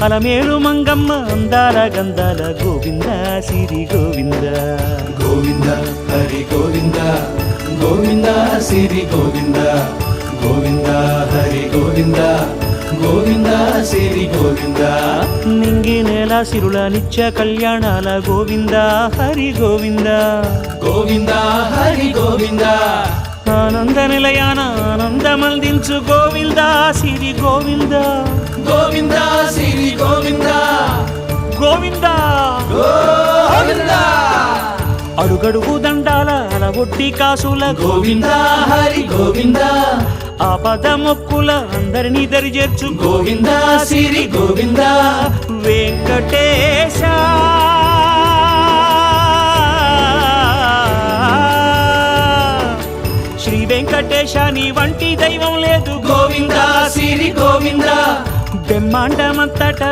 అలమేలు మంగమ్మ అందాల గంధాల గోవింద సిరి గోవింద గోవింద హరి గోవింద గోవింద సిరి గోవింద గోవింద హరి గోవింద గోవింద సిరి గోవింద నింగి నేల సిరుల నిత్య కళ్యాణాల గోవింద హరి గోవింద గోవింద హరి గోవింద ఆనంద నిలయాన ఆనందమందించు గోవింద సిరి గోవింద గోవింద సిరి గోవింద గోవింద గోవింద అడుగడుగు దండాల అలవొట్టి కాసుల గోవింద హరి గోవింద ఆపద మొక్కుల అందరినీ దరి చేర్చు గోవింద సిరి గోవింద వెంకటేశ శ్రీ వెంకటేశ నీ వంటి దైవం లేదు గోవింద సిరి గోవింద బ్రహ్మాండమంతట